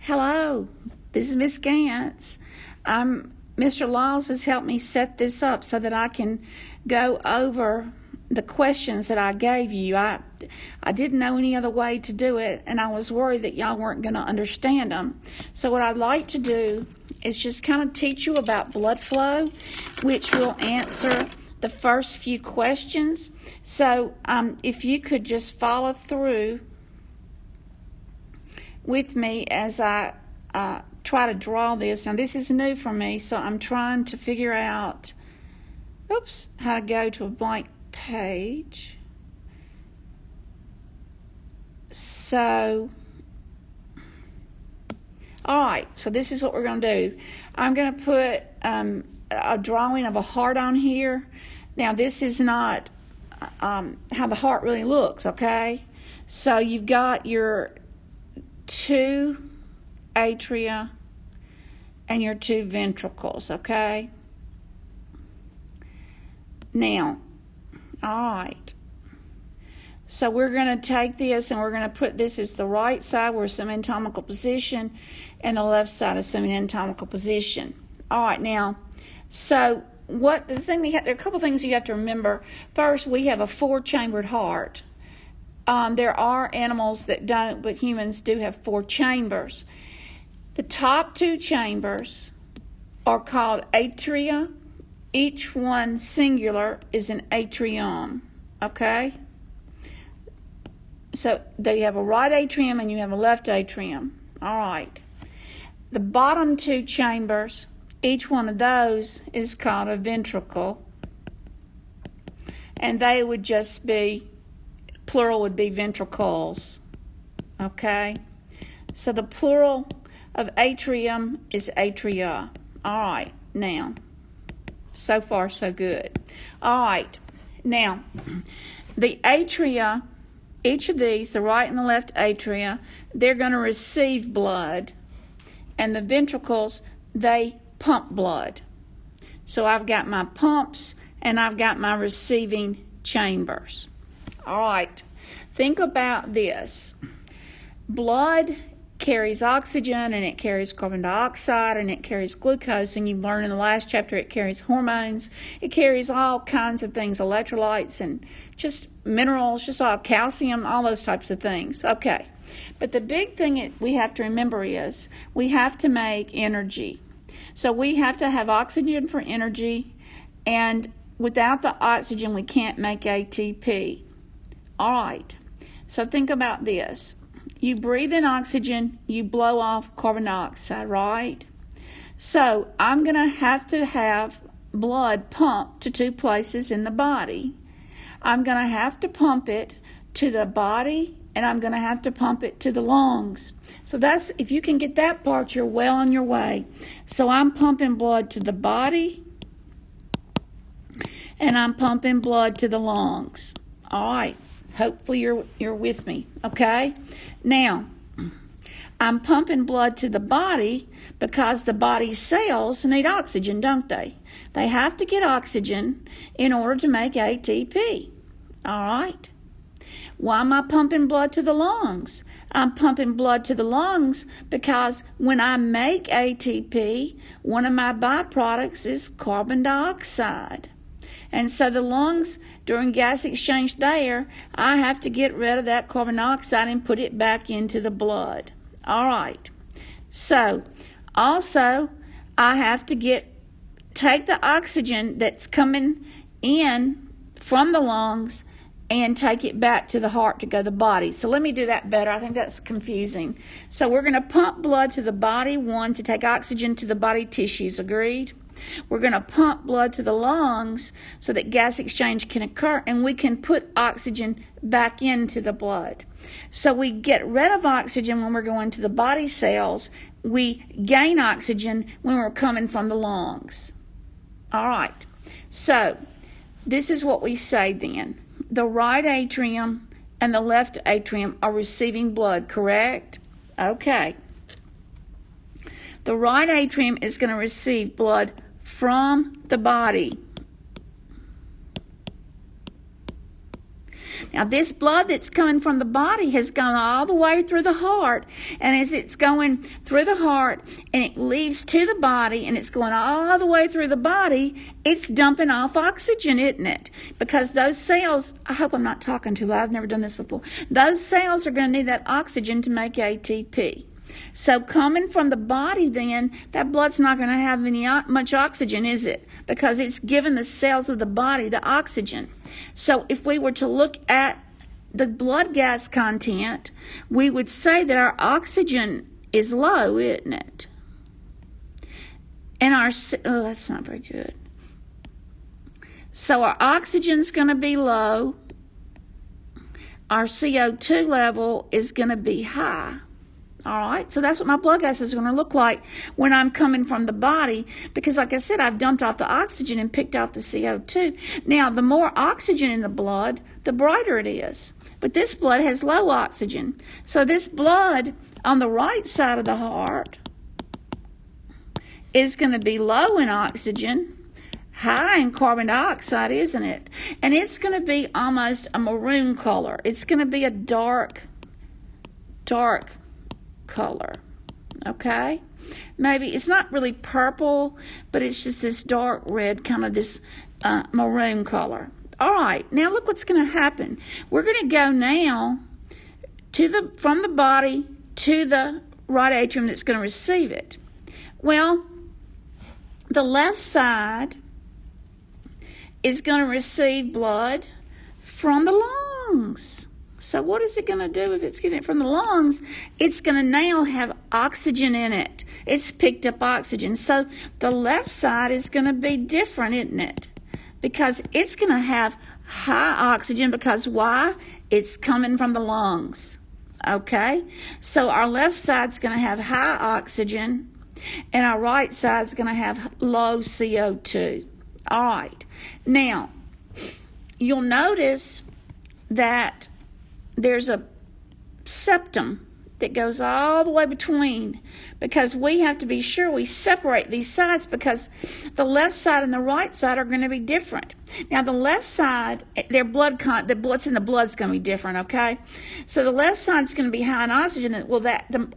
Hello, this is Miss Gantz. Mr. Laws has helped me set this up so that I can go over the questions that I gave you. I didn't know any other way to do it, and I was worried that y'all weren't going to understand them. So what I'd like to do is just kind of teach you about blood flow, which will answer the first few questions. So if you could just follow through with me as I try to draw this. Now this is new for me, so I'm trying to figure out how to go to a blank page. So alright, so this is what we're going to do. I'm going to put a drawing of a heart on here. Now this is not how the heart really looks, okay? So you've got your 2 atria and your 2 ventricles, okay? Now, alright. So we're going to take this and we're going to put this as the right side where it's some anatomical position, and the left side is some anatomical position. Alright, now, so there are a couple things you have to remember. First, we have a 4-chambered heart. There are animals that don't, but humans do have 4 chambers. The top 2 chambers are called atria. Each one singular is an atrium, okay? So they have a right atrium and you have a left atrium. All right. The bottom 2 chambers, each one of those is called a ventricle. And they would just be, plural would be ventricles, okay? So the plural of atrium is atria. All right, now, so far so good. All right, now, the atria, each of these, the right and the left atria, they're going to receive blood, and the ventricles, they pump blood. So I've got my pumps and I've got my receiving chambers. All right, think about this. Blood carries oxygen, and it carries carbon dioxide, and it carries glucose, and you learned in the last chapter it carries hormones. It carries all kinds of things, electrolytes and just minerals, just all calcium, all those types of things. Okay, but the big thing we have to remember is we have to make energy. So we have to have oxygen for energy, and without the oxygen we can't make ATP. All right, so think about this. You breathe in oxygen, you blow off carbon dioxide, right? So I'm going to have blood pumped to 2 places in the body. I'm going to have to pump it to the body, and I'm going to have to pump it to the lungs. So that's, if you can get that part, you're well on your way. So I'm pumping blood to the body, and I'm pumping blood to the lungs. All right. Hopefully you're with me, okay? Now, I'm pumping blood to the body because the body's cells need oxygen, don't they? They have to get oxygen in order to make ATP, all right? Why am I pumping blood to the lungs? I'm pumping blood to the lungs because when I make ATP, one of my byproducts is carbon dioxide. And so the lungs, during gas exchange there, I have to get rid of that carbon dioxide and put it back into the blood. All right. So also I have to take the oxygen that's coming in from the lungs and take it back to the heart to go to the body. So let me do that better. I think that's confusing. So we're going to pump blood to the body, to take oxygen to the body tissues. Agreed? We're going to pump blood to the lungs so that gas exchange can occur and we can put oxygen back into the blood. So we get rid of oxygen when we're going to the body cells. We gain oxygen when we're coming from the lungs. All right. So this is what we say then. The right atrium and the left atrium are receiving blood, correct? Okay. The right atrium is going to receive blood from the body. Now, this blood that's coming from the body has gone all the way through the heart. And as it's going through the heart and it leads to the body and it's going all the way through the body, it's dumping off oxygen, isn't it? Because those cells, I hope I'm not talking too loud. I've never done this before. Those cells are going to need that oxygen to make ATP. So coming from the body then, that blood's not going to have much oxygen, is it? Because it's giving the cells of the body the oxygen. So if we were to look at the blood gas content, we would say that our oxygen is low, isn't it? And that's not very good. So our oxygen's going to be low. Our CO2 level is going to be high. All right, so that's what my blood gas is going to look like when I'm coming from the body because, like I said, I've dumped off the oxygen and picked off the CO2. Now, the more oxygen in the blood, the brighter it is. But this blood has low oxygen. So this blood on the right side of the heart is going to be low in oxygen, high in carbon dioxide, isn't it? And it's going to be almost a maroon color. It's going to be a dark color, okay? Maybe it's not really purple, but it's just this dark red, kind of this maroon color. All right, now look what's going to happen. We're going to go now from the body to the right atrium that's going to receive it. Well, the left side is going to receive blood from the lungs. So what is it going to do if it's getting it from the lungs? It's going to now have oxygen in it. It's picked up oxygen. So the left side is going to be different, isn't it? Because it's going to have high oxygen because why? It's coming from the lungs. Okay? So our left side's going to have high oxygen and our right side's going to have low CO2. All right. Now, you'll notice that there's a septum that goes all the way between because we have to be sure we separate these sides because the left side and the right side are going to be different. Now, the left side, the blood's in the blood's going to be different, okay? So the left side's going to be high in oxygen. Well,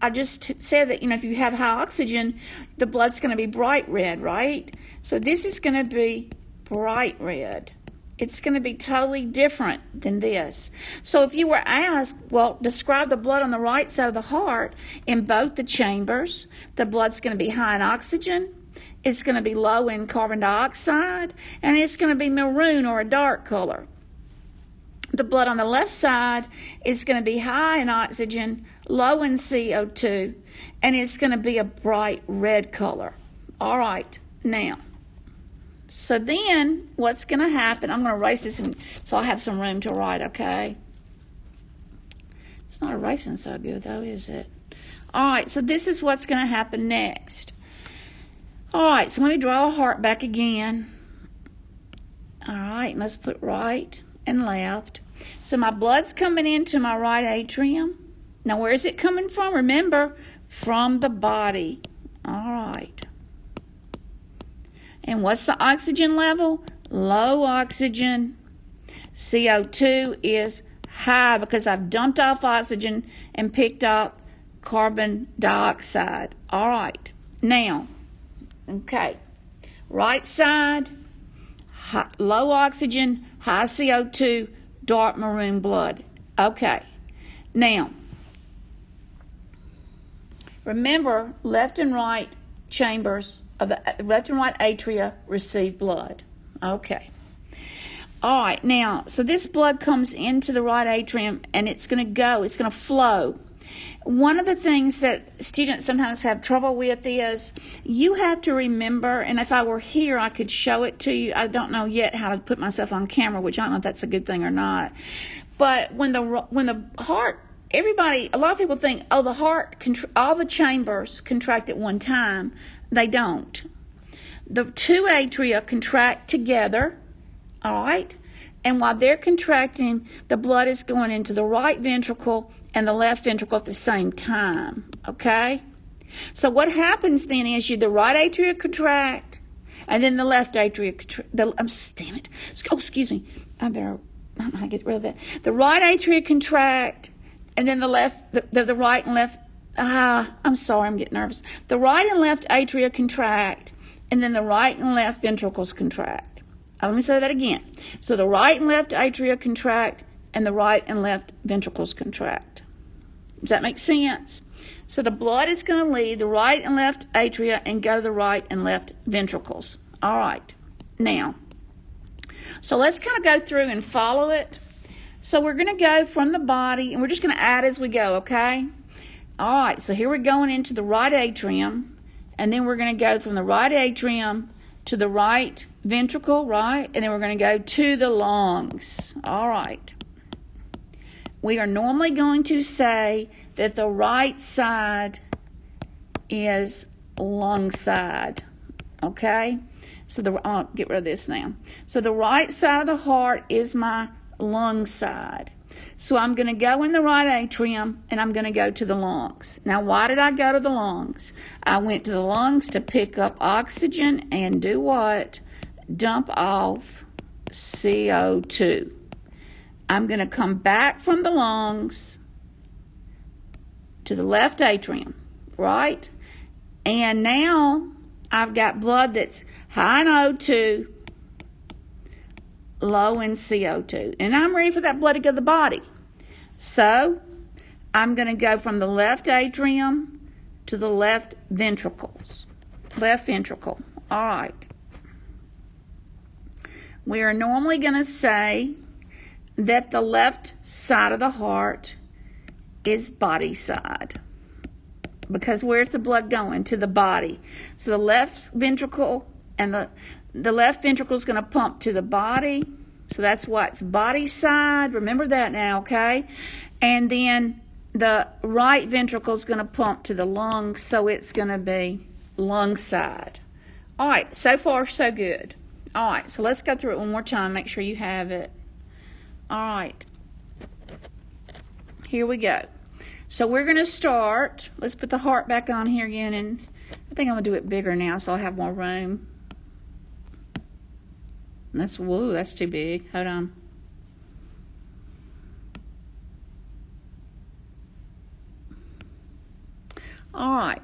I just said that, if you have high oxygen, the blood's going to be bright red, right? So this is going to be bright red. It's going to be totally different than this. So if you were asked, well, describe the blood on the right side of the heart in both the chambers, the blood's going to be high in oxygen, it's going to be low in carbon dioxide, and it's going to be maroon or a dark color. The blood on the left side is going to be high in oxygen, low in CO2, and it's going to be a bright red color. All right, now. So then what's going to happen, I'm going to erase this so I have some room to write, okay? It's not erasing so good, though, is it? All right, so this is what's going to happen next. All right, so let me draw a heart back again. All right, let's put right and left. So my blood's coming into my right atrium. Now, where is it coming from? Remember, from the body. All right. And what's the oxygen level? Low oxygen. CO2 is high because I've dumped off oxygen and picked up carbon dioxide. All right. Now, okay. Right side, low oxygen, high CO2, dark maroon blood. Okay. Now, remember, left and right chambers of the left and right atria receive blood. Okay. All right. Now, so this blood comes into the right atrium and it's going to flow. One of the things that students sometimes have trouble with is you have to remember, and if I were here, I could show it to you. I don't know yet how to put myself on camera, which I don't know if that's a good thing or not. But when the heart, a lot of people think, oh, the heart, all the chambers contract at one time. They don't. The two atria contract together, all right? And while they're contracting, the blood is going into the right ventricle and the left ventricle at the same time, okay? So what happens then is the right atria contract, and then the left atria contract. Damn it. Oh, excuse me. I better I'm going to get rid of that. The right atria contract, and then the right and left. I'm sorry, I'm getting nervous. The right and left atria contract, and then the right and left ventricles contract. Let me say that again. So the right and left atria contract, and the right and left ventricles contract. Does that make sense? So the blood is going to leave the right and left atria and go to the right and left ventricles. All right. Now, so let's kind of go through and follow it. So we're going to go from the body, and we're just going to add as we go, okay? All right, so here we're going into the right atrium, and then we're going to go from the right atrium to the right ventricle, right? And then we're going to go to the lungs. All right. We are normally going to say that the right side is lung side, okay? So I'll get rid of this now. So the right side of the heart is my lung side. So I'm going to go in the right atrium, and I'm going to go to the lungs. Now, why did I go to the lungs? I went to the lungs to pick up oxygen and do what? Dump off CO2. I'm going to come back from the lungs to the left atrium, right? And now I've got blood that's high in O2, low in CO2. And I'm ready for that blood to go to the body. So I'm going to go from the left atrium to the left ventricles. Left ventricle. All right. We are normally going to say that the left side of the heart is body side. Because where's the blood going? To the body. So the left ventricle and the left ventricle is going to pump to the body. So that's why it's body side. Remember that now, okay? And then the right ventricle is going to pump to the lungs, so it's going to be lung side. All right, so far so good. All right, so let's go through it one more time. Make sure you have it. All right. Here we go. So we're going to start. Let's put the heart back on here again, and I think I'm going to do it bigger now so I'll have more room. That's too big. Hold on. All right.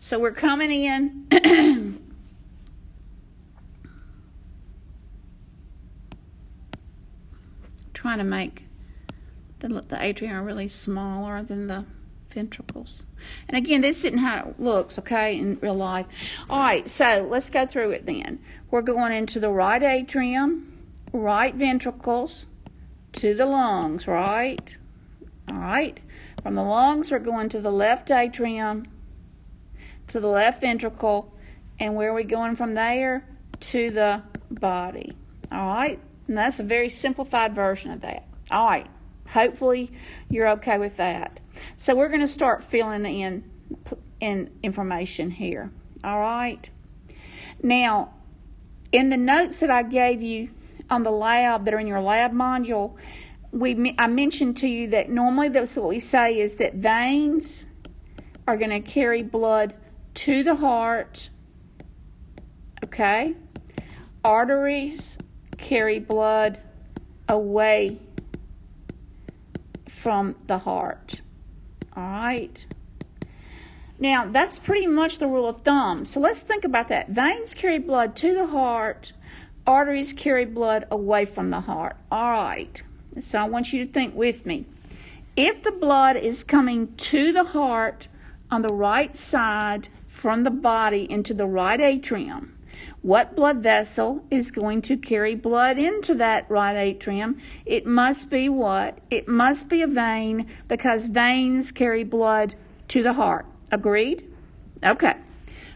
So we're coming in. Trying to make the atria really smaller than the ventricles. And again, this isn't how it looks, okay, in real life. All right, so let's go through it then. We're going into the right atrium, right ventricles, to the lungs, right? All right. From the lungs, we're going to the left atrium, to the left ventricle, and where are we going from there? To the body. All right? And that's a very simplified version of that. All right. Hopefully you're okay with that. So we're going to start filling in information here. All right. Now, in the notes that I gave you on the lab that are in your lab module, I mentioned to you that normally that's what we say is that veins are going to carry blood to the heart. Okay. Arteries carry blood away from the heart. All right. Now, that's pretty much the rule of thumb. So let's think about that. Veins carry blood to the heart. Arteries carry blood away from the heart. All right. So I want you to think with me. If the blood is coming to the heart on the right side from the body into the right atrium, what blood vessel is going to carry blood into that right atrium? It must be what? It must be a vein, because veins carry blood to the heart. Agreed? Okay.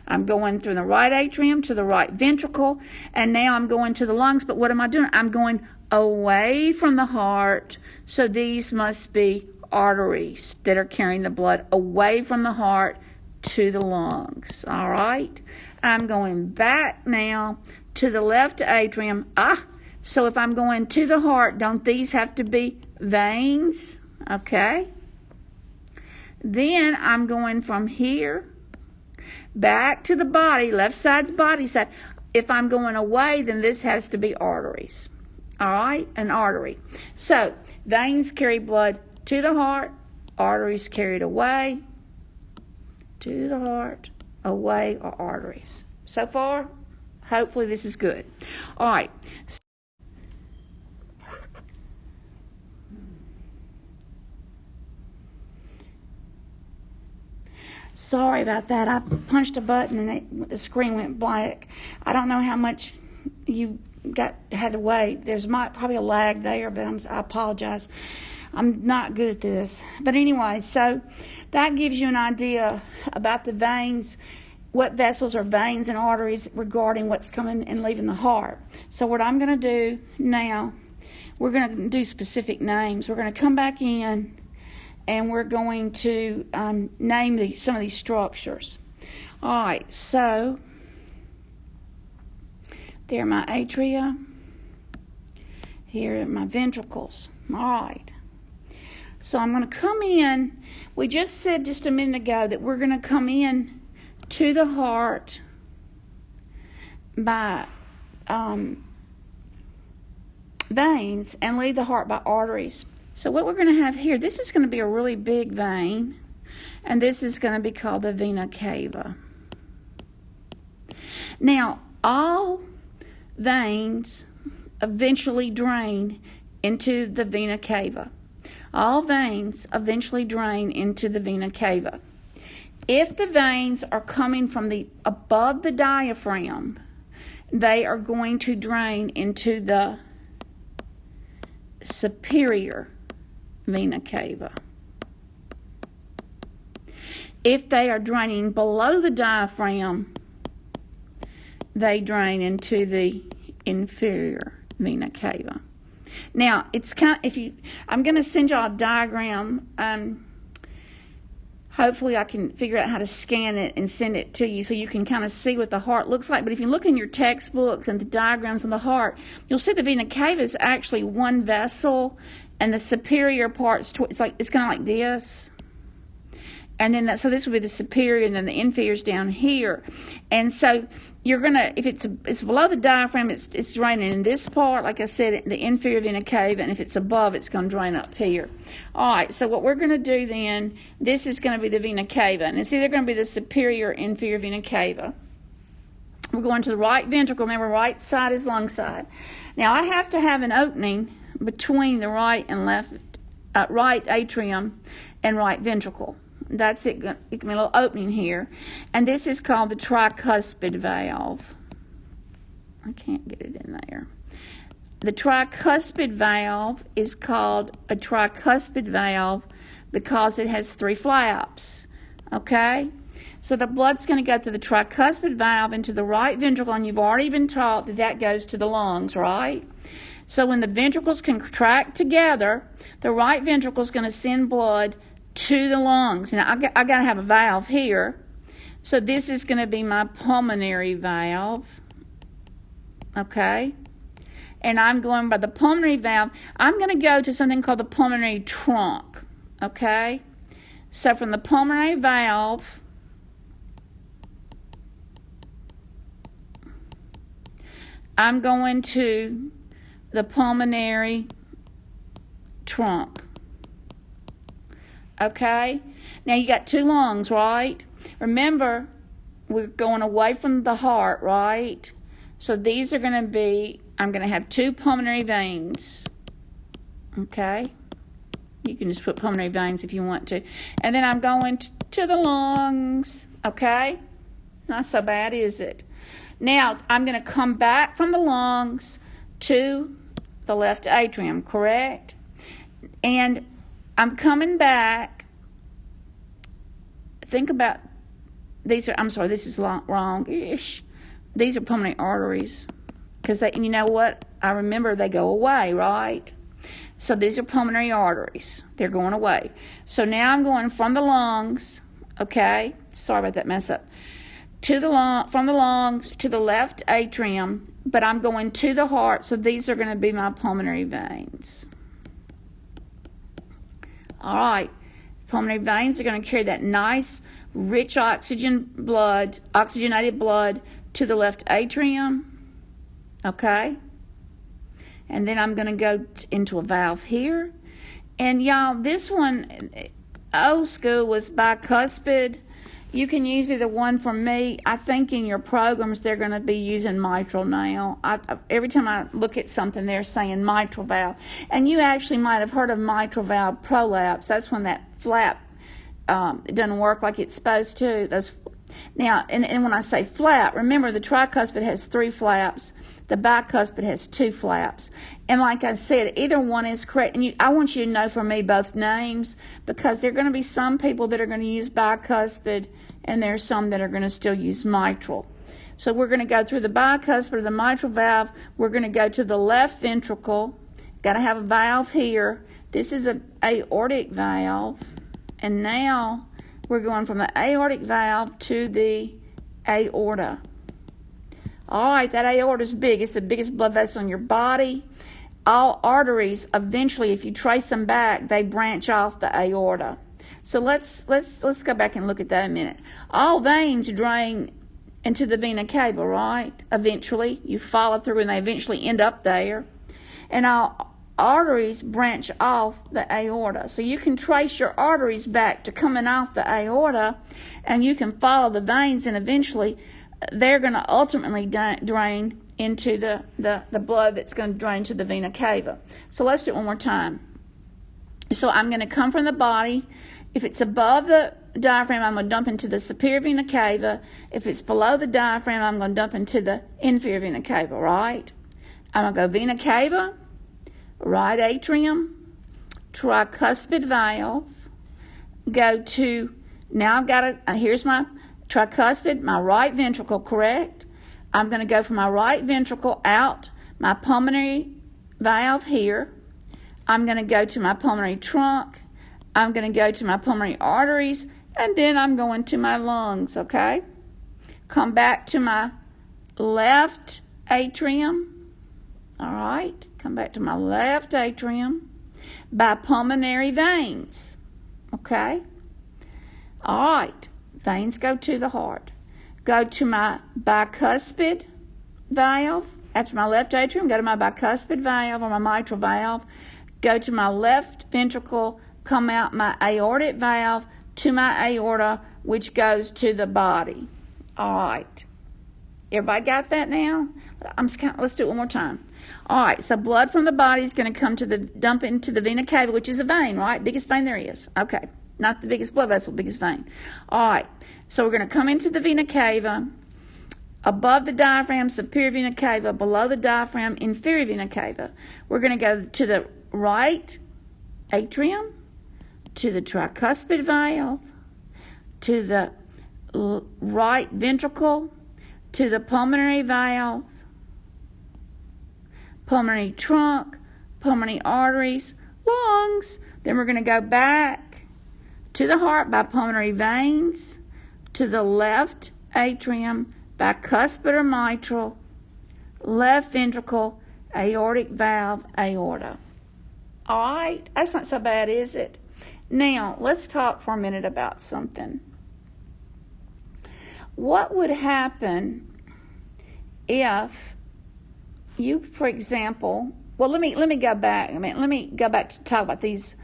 I'm going through the right atrium to the right ventricle, and now I'm going to the lungs. But what am I doing? I'm going away from the heart, so these must be arteries that are carrying the blood away from the heart to the lungs. All right? I'm going back now to the left atrium. So if I'm going to the heart, don't these have to be veins? Okay. Then I'm going from here back to the body, left side's body side. If I'm going away, then this has to be arteries. all right, an artery. So veins carry blood to the heart, arteries carry it away, to the heart, away are arteries. So far, hopefully this is good. All right. Sorry about that. I punched a button and the screen went blank. I don't know how much you had to wait. There's probably a lag there, but I apologize. I'm not good at this. But anyway, so that gives you an idea about the veins, what vessels are veins and arteries regarding what's coming and leaving the heart. So what I'm going to do now, we're going to do specific names. We're going to come back in and we're going to name some of these structures. All right, so there are my atria. Here are my ventricles. All right. So I'm going to come in. We just said just a minute ago that we're going to come in to the heart by veins and leave the heart by arteries. So what we're going to have here, this is going to be a really big vein, and this is going to be called the vena cava. Now, all veins eventually drain into the vena cava. All veins eventually drain into the vena cava. If the veins are coming from above the diaphragm, they are going to drain into the superior vena cava. If they are draining below the diaphragm, they drain into the inferior vena cava. Now, it's I'm going to send y'all a diagram. Hopefully I can figure out how to scan it and send it to you so you can kind of see what the heart looks like. But if you look in your textbooks and the diagrams on the heart, you'll see the vena cava is actually one vessel, and the superior part's it's kind of like this. And then so this would be the superior, and then the inferior is down here. And so you're gonna, if it's below the diaphragm, it's draining in this part, like I said, the inferior vena cava, and if it's above, it's gonna drain up here. All right. So what we're gonna do then, this is gonna be the vena cava, and it's either gonna be the superior or inferior vena cava. We're going to the right ventricle. Remember, right side is lung side. Now I have to have an opening between the right and left, right atrium and right ventricle. That's it. It can be a little opening here. And this is called the tricuspid valve. I can't get it in there. The tricuspid valve is called a tricuspid valve because it has 3 flaps. Okay? So the blood's going to go through the tricuspid valve into the right ventricle, and you've already been taught that that goes to the lungs, right? So when the ventricles contract together, the right ventricle is going to send blood to the lungs. Now, I got to have a valve here. So this is going to be my pulmonary valve. Okay? And I'm going by the pulmonary valve. I'm going to go to something called the pulmonary trunk. Okay? So from the pulmonary valve, I'm going to the pulmonary trunk. Okay? Now you got 2 lungs, right? Remember, we're going away from the heart, right? So these are going to be, I'm going to have 2 pulmonary veins. Okay? You can just put pulmonary veins if you want to. And then I'm going to the lungs. Okay? Not so bad, is it? Now, I'm going to come back from the lungs to the left atrium, correct? And I'm coming back. Think about these are. I'm sorry, this is wrong-ish. These are pulmonary arteries, because and you know what? I remember they go away, right? So these are pulmonary arteries. They're going away. So now I'm going from the lungs. Okay, sorry about that mess up. From the lungs to the left atrium, but I'm going to the heart. So these are going to be my pulmonary veins. All right, pulmonary veins are going to carry that nice, rich oxygenated blood to the left atrium, okay? And then I'm going to go into a valve here. And y'all, this one, old school, was bicuspid. You can use either one. For me, I think in your programs they're going to be using mitral now. Every time I look at something, they're saying mitral valve. And you actually might have heard of mitral valve prolapse. That's when that flap it doesn't work like it's supposed to. Now, and when I say flap, remember the tricuspid has 3 flaps. The bicuspid has 2 flaps. And like I said, either one is correct. And I want you to know from me both names, because there are going to be some people that are going to use bicuspid, and there are some that are going to still use mitral. So we're going to go through the bicuspid or the mitral valve. We're going to go to the left ventricle. Got to have a valve here. This is an aortic valve. And now we're going from the aortic valve to the aorta. All right, that aorta is big. It's the biggest blood vessel in your body. All arteries, eventually, if you trace them back, they branch off the aorta. So let's go back and look at that a minute. All veins drain into the vena cava, right? Eventually, you follow through, and they eventually end up there. And all arteries branch off the aorta. So you can trace your arteries back to coming off the aorta, and you can follow the veins, and eventually they're going to ultimately drain into the blood that's going to drain to the vena cava. So let's do it one more time. So I'm going to come from the body. If it's above the diaphragm, I'm going to dump into the superior vena cava. If it's below the diaphragm, I'm going to dump into the inferior vena cava, right? I'm going to go vena cava, right atrium, tricuspid valve, go to, now I've got here's my tricuspid, my right ventricle, correct? I'm going to go from my right ventricle out, my pulmonary valve here. I'm going to go to my pulmonary trunk. I'm going to go to my pulmonary arteries, and then I'm going to my lungs, okay? Come back to my left atrium, all right? Come back to my left atrium by pulmonary veins, okay? All right. Veins go to the heart. Go to my bicuspid valve. After my left atrium, go to my bicuspid valve or my mitral valve. Go to my left ventricle, come out my aortic valve to my aorta, which goes to the body. All right. Everybody got that now? Let's do it one more time. All right, so blood from the body is going to come to dump into the vena cava, which is a vein, right? Biggest vein there is. Okay. Not the biggest blood vessel, biggest vein. All right, so we're going to come into the vena cava, above the diaphragm, superior vena cava, below the diaphragm, inferior vena cava. We're going to go to the right atrium, to the tricuspid valve, to the right ventricle, to the pulmonary valve, pulmonary trunk, pulmonary arteries, lungs. Then we're going to go back to the heart by pulmonary veins, to the left atrium, bicuspid or mitral, left ventricle, aortic valve, aorta. All right, that's not so bad, is it? Now, let's talk for a minute about something. What would happen if you, for example, well, let me go back. Let me go back to talk about these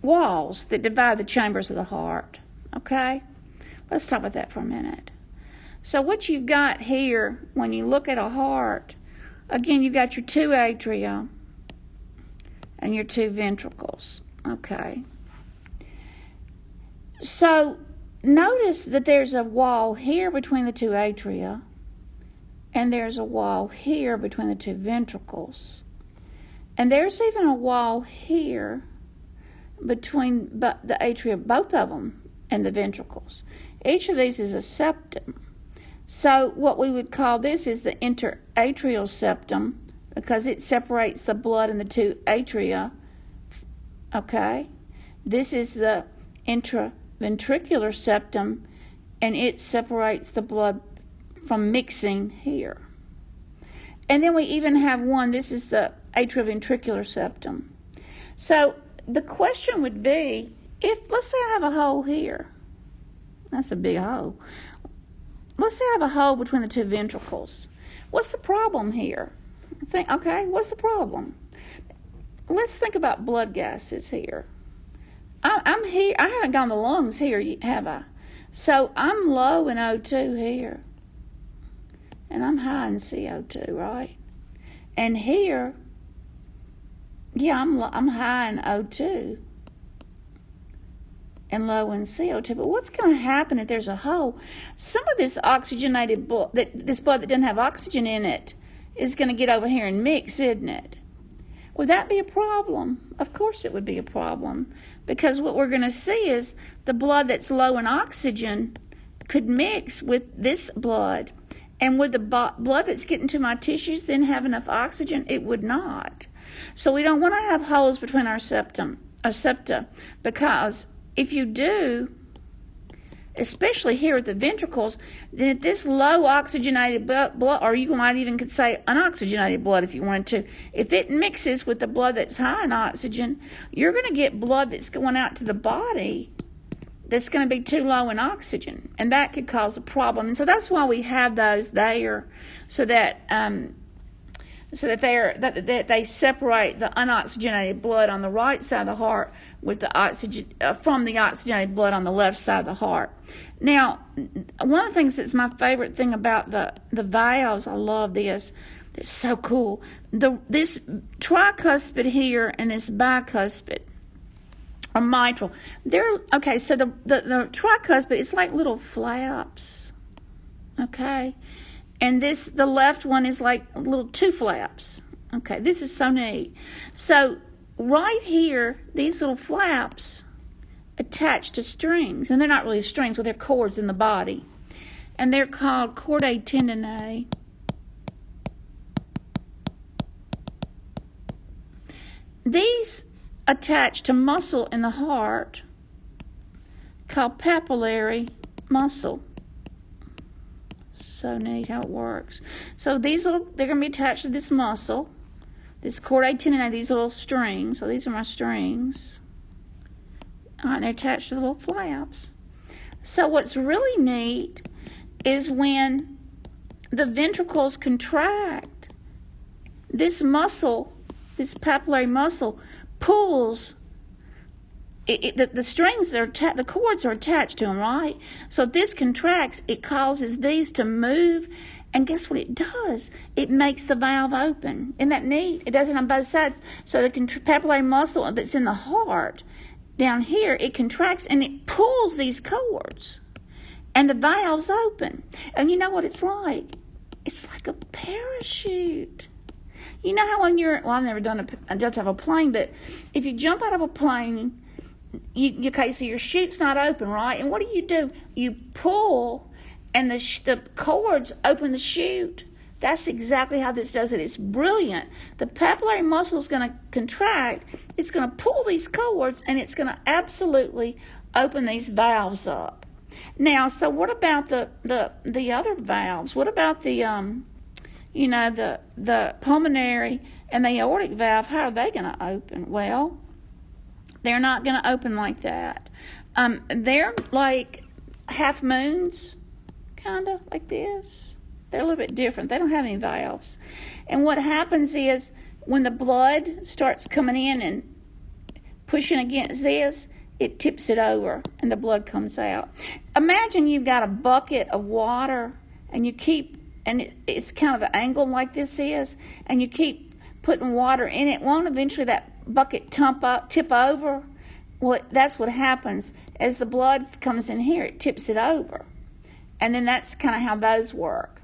walls that divide the chambers of the heart. Okay? Let's talk about that for a minute. So what you've got here, when you look at a heart, again, you've got your 2 atria and your 2 ventricles. Okay? So notice that there's a wall here between the 2 atria, and there's a wall here between the 2 ventricles. And there's even a wall here between the atria, both of them, and the ventricles. Each of these is a septum. So what we would call this is the interatrial septum, because it separates the blood in the 2 atria. Okay? This is the intraventricular septum, and it separates the blood from mixing here. And then we even have one, this is the atrioventricular septum. So the question would be, if, let's say I have a hole here. That's a big hole. Let's say I have a hole between the 2 ventricles. What's the problem here? Okay, what's the problem? Let's think about blood gases here. I'm here. I haven't gone to lungs here, have I? So I'm low in O2 here. And I'm high in CO2, right? And here, yeah, I'm high in O2 and low in CO2. But what's going to happen if there's a hole? Some of this oxygenated blood, this blood that doesn't have oxygen in it, is going to get over here and mix, isn't it? Would that be a problem? Of course it would be a problem, because what we're going to see is the blood that's low in oxygen could mix with this blood. And would the blood that's getting to my tissues then have enough oxygen? It would not. So we don't want to have holes between our septa, because if you do, especially here at the ventricles, then if this low oxygenated blood, or you might even could say unoxygenated blood if you wanted to, if it mixes with the blood that's high in oxygen, you're going to get blood that's going out to the body that's going to be too low in oxygen, and that could cause a problem. And so that's why we have those there, so that they separate the unoxygenated blood on the right side of the heart with the from the oxygenated blood on the left side of the heart. Now, one of the things that's my favorite thing about the valves, I love this. It's so cool. This tricuspid here and this bicuspid, or mitral. Okay, so the tricuspid, it's like little flaps, okay? And the left one is like little two flaps. Okay, this is so neat. So right here, these little flaps attach to strings, and they're not really strings, but they're cords in the body. And they're called chordae tendineae. These attached to muscle in the heart called papillary muscle. So neat how it works. So they're going to be attached to this muscle, this chordae tendineae, these little strings. So these are my strings. All right, they're attached to the little flaps. So what's really neat is when the ventricles contract, this muscle, this papillary muscle, pulls the strings, the cords are attached to them, right? So if this contracts, it causes these to move, and guess what it does? It makes the valve open. Isn't that neat? It does it on both sides. So the papillary muscle that's in the heart, down here, it contracts and it pulls these cords, and the valve's open. And you know what it's like? It's like a parachute. You know how when I've never done I don't have a plane, but if you jump out of a plane, okay, so your chute's not open, right? And what do? You pull, and the cords open the chute. That's exactly how this does it. It's brilliant. The papillary muscle is going to contract. It's going to pull these cords, and it's going to absolutely open these valves up. Now, so what about the other valves? What about the pulmonary and the aortic valve? How are they going to open? Well, they're not going to open like that. They're like half moons, kind of like this. They're a little bit different. They don't have any valves. And what happens is when the blood starts coming in and pushing against this, it tips it over and the blood comes out. Imagine you've got a bucket of water and it's kind of an angle like this is, and you keep putting water in it. Won't eventually that bucket tip over? Well, that's what happens. As the blood comes in here, it tips it over. And then that's kind of how those work.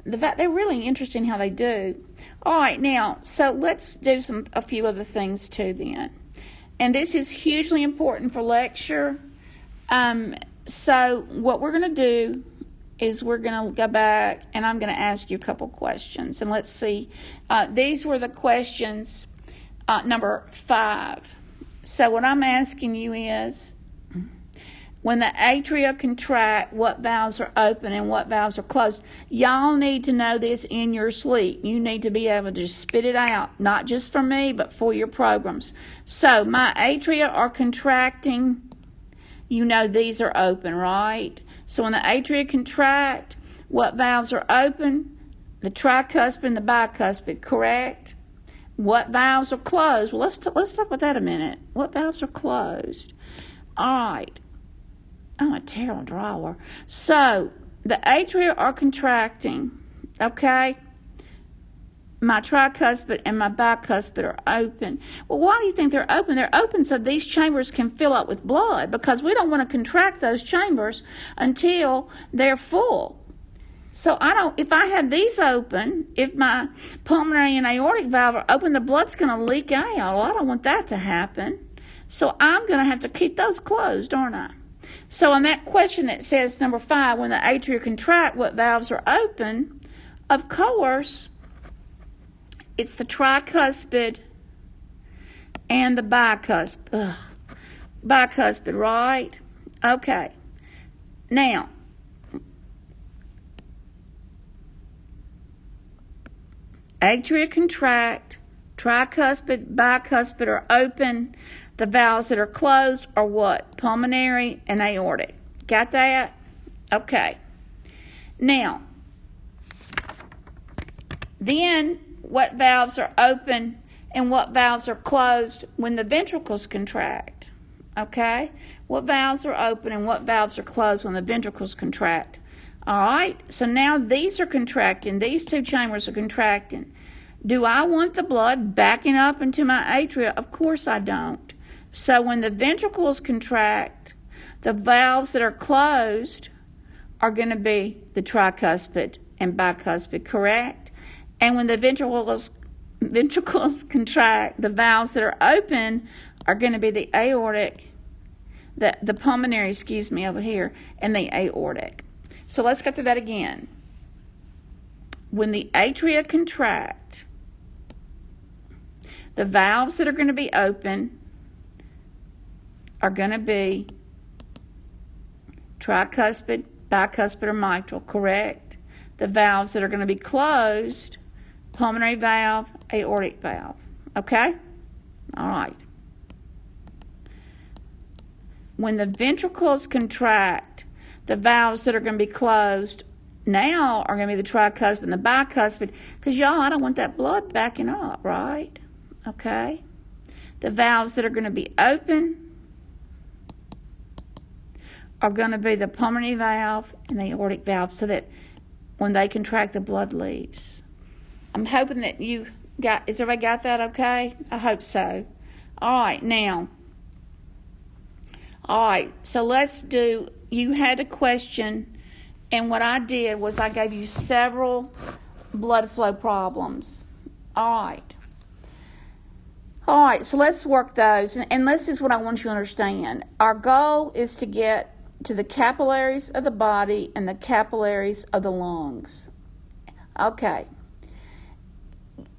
They're really interesting how they do. All right, now, so let's do a few other things too then. And this is hugely important for lecture. So what we're going to do is we're going to go back and I'm going to ask you a couple questions. And let's see. These were the questions number 5. So what I'm asking you is, when the atria contract, what valves are open and what valves are closed? Y'all need to know this in your sleep. You need to be able to spit it out, not just for me, but for your programs. So my atria are contracting. You know these are open, right? So when the atria contract, what valves are open? the tricuspid and the bicuspid, correct? What valves are closed? Well, let's talk about that a minute. What valves are closed? All right. I'm a terrible drawer. So, the atria are contracting, okay? My tricuspid and my bicuspid are open. Well, why do you think they're open? They're open so these chambers can fill up with blood, because we don't want to contract those chambers until they're full. So if I have these open, if my pulmonary and aortic valve are open, the blood's going to leak out. Well, I don't want that to happen. So I'm going to have to keep those closed, aren't I? So on that question that says number 5, when the atria contract, what valves are open? Of course, it's the tricuspid and the bicuspid. Bicuspid, right? Okay. Now, atria contract, tricuspid, bicuspid are open. The valves that are closed are what? Pulmonary and aortic. Got that? Okay. Now, then what valves are open and what valves are closed when the ventricles contract? Okay? What valves are open and what valves are closed when the ventricles contract? All right? So now these are contracting. These two chambers are contracting. Do I want the blood backing up into my atria? Of course I don't. So when the ventricles contract, the valves that are closed are going to be the tricuspid and bicuspid, correct? And when the ventricles contract, the valves that are open are going to be the aortic, the pulmonary, over here, and the aortic. So let's go through that again. When the atria contract, the valves that are going to be open are going to be tricuspid, bicuspid, or mitral, correct? The valves that are going to be closed, pulmonary valve, aortic valve. Okay? All right. When the ventricles contract, the valves that are going to be closed now are going to be the tricuspid and the bicuspid, because y'all, I don't want that blood backing up, right? Okay? The valves that are going to be open are going to be the pulmonary valve and the aortic valve, so that when they contract, the blood leaves. I'm hoping that has everybody got that okay? I hope so. All right, now. All right, so you had a question, and what I did was I gave you several blood flow problems. All right. All right, so let's work those, and this is what I want you to understand. Our goal is to get to the capillaries of the body and the capillaries of the lungs. Okay.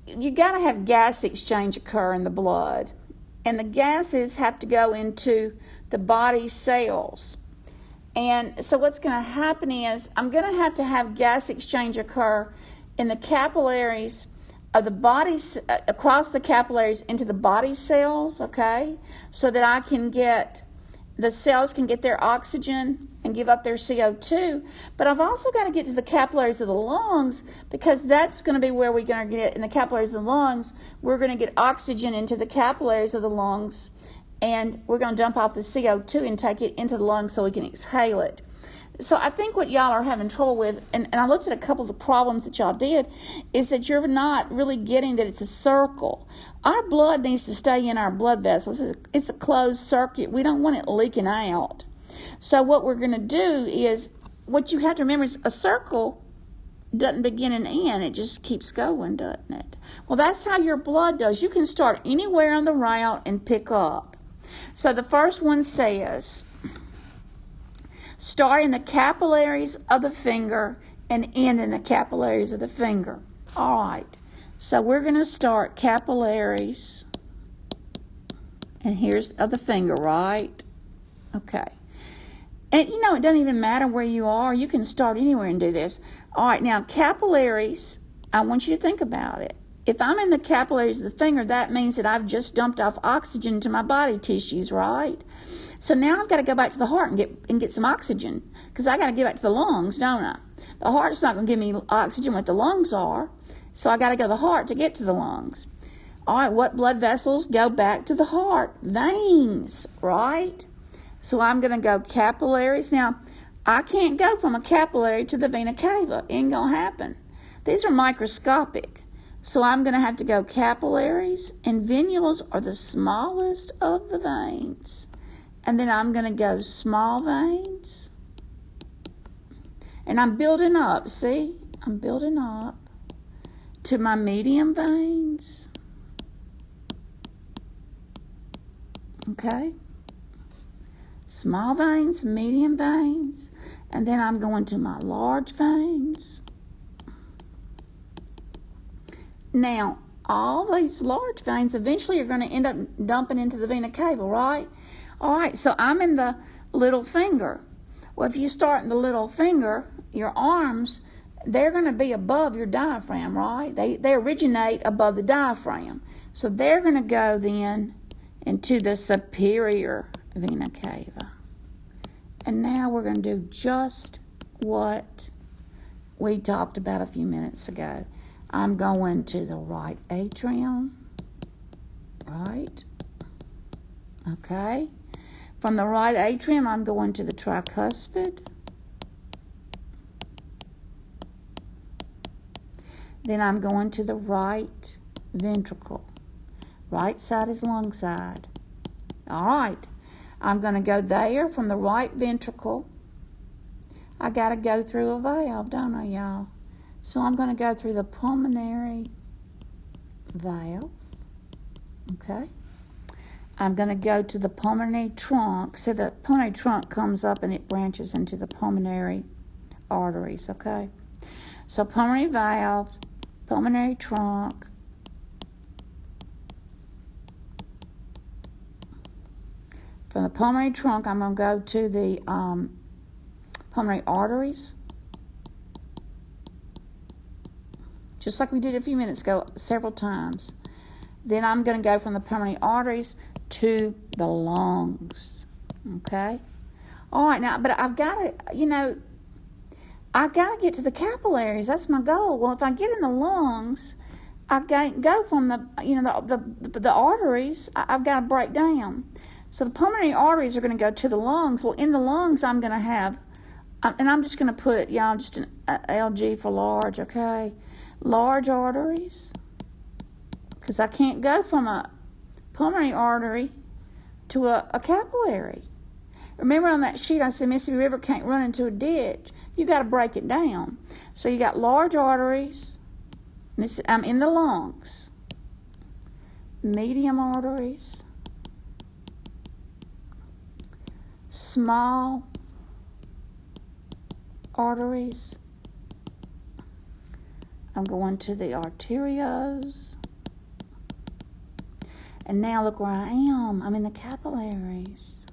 You got to have gas exchange occur in the blood, and the gases have to go into the body cells. And so what's going to happen is I'm going to have gas exchange occur in the capillaries of the body, across the capillaries into the body cells, okay, so that the cells can get their oxygen and give up their CO2. But I've also got to get to the capillaries of the lungs, because that's going to be where we're going to get, in the capillaries of the lungs, we're going to get oxygen into the capillaries of the lungs, and we're going to dump off the CO2 and take it into the lungs so we can exhale it. So I think what y'all are having trouble with, and I looked at a couple of the problems that y'all did, is that you're not really getting that it's a circle. Our blood needs to stay in our blood vessels. It's a closed circuit. We don't want it leaking out. So what we're going to do is, what you have to remember is a circle doesn't begin and end. It just keeps going, doesn't it? Well, that's how your blood does. You can start anywhere on the route and pick up. So the first one says, start in the capillaries of the finger and end in the capillaries of the finger. All right. So we're going to start capillaries, and here's of the finger, right? Okay. And it doesn't even matter where you are. You can start anywhere and do this. All right. Now, capillaries, I want you to think about it. If I'm in the capillaries of the finger, that means that I've just dumped off oxygen to my body tissues, right? So now I've got to go back to the heart and get some oxygen, because I got to get back to the lungs, don't I? The heart's not going to give me oxygen what the lungs are, so I got to go to the heart to get to the lungs. All right, what blood vessels go back to the heart? Veins, right? So I'm going to go capillaries. Now, I can't go from a capillary to the vena cava. It ain't going to happen. These are microscopic. So I'm going to have to go capillaries, and venules are the smallest of the veins. And then I'm going to go small veins. And I'm building up, see? I'm building up to my medium veins. Okay? Small veins, medium veins, and then I'm going to my large veins. Now, all these large veins eventually are going to end up dumping into the vena cava, right? All right, so I'm in the little finger. Well, if you start in the little finger, your arms, they're going to be above your diaphragm, right? They originate above the diaphragm. So they're going to go then into the superior vena cava. And now we're going to do just what we talked about a few minutes ago. I'm going to the right atrium, right? Okay. From the right atrium, I'm going to the tricuspid. Then I'm going to the right ventricle. Right side is lung side. All right. I'm going to go there from the right ventricle. I got to go through a valve, don't I, y'all? So I'm going to go through the pulmonary valve. Okay. I'm going to go to the pulmonary trunk. So the pulmonary trunk comes up and it branches into the pulmonary arteries, okay? So pulmonary valve, pulmonary trunk. From the pulmonary trunk, I'm going to go to the pulmonary arteries. Just like we did a few minutes ago, several times. Then I'm going to go from the pulmonary arteries to the lungs. Okay? All right, now, but I've got to, I've got to get to the capillaries. That's my goal. Well, if I get in the lungs, I go from the arteries, I've got to break down. So the pulmonary arteries are going to go to the lungs. Well, in the lungs, I'm going to have, and I'm just going to put, just an LG for large, okay? Large arteries, because I can't go from a pulmonary artery to a capillary. Remember on that sheet I said Mississippi River can't run into a ditch. You got to break it down. So you got large arteries. I'm in the lungs. Medium arteries. Small arteries. I'm going to the arterioles. And now look where I am. I'm in the capillaries.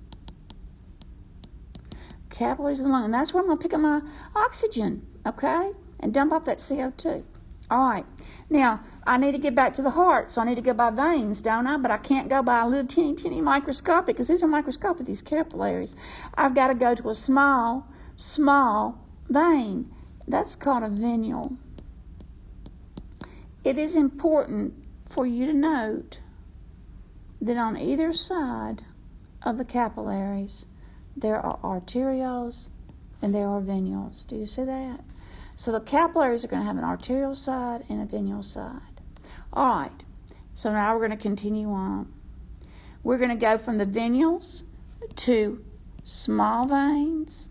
Capillaries of the lung. And that's where I'm going to pick up my oxygen, okay? And dump off that CO2. All right. Now, I need to get back to the heart, so I need to go by veins, don't I? But I can't go by a little teeny microscopic, because these are microscopic, these capillaries. I've got to go to a small vein. That's called a venule. It is important for you to note that on either side of the capillaries, there are arterioles and there are venules. Do you see that? So the capillaries are going to have an arterial side and a venule side. All right, so now we're going to continue on. We're going to go from the venules to small veins,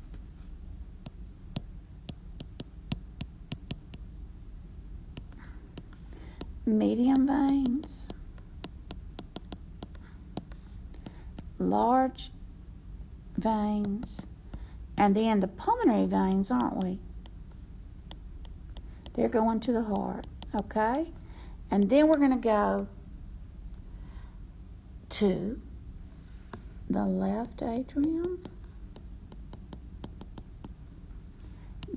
medium veins, large veins, and then the pulmonary veins, aren't we? They're going to the heart, okay? And then we're going to go to the left atrium,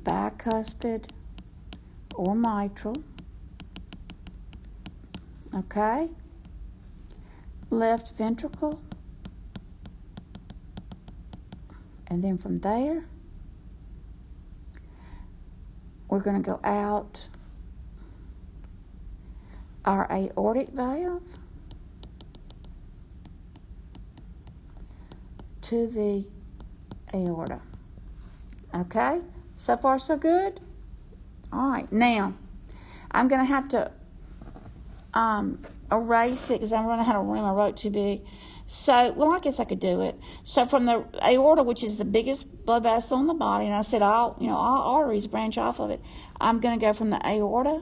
bicuspid or mitral, okay? Left ventricle. And then from there, we're going to go out our aortic valve to the aorta. Okay? So far, so good? All right. Now, I'm going to have to erase it because I'm running out of room. I wrote too big. So, well, I guess I could do it. So from the aorta, which is the biggest blood vessel in the body, and I said all arteries branch off of it. I'm going to go from the aorta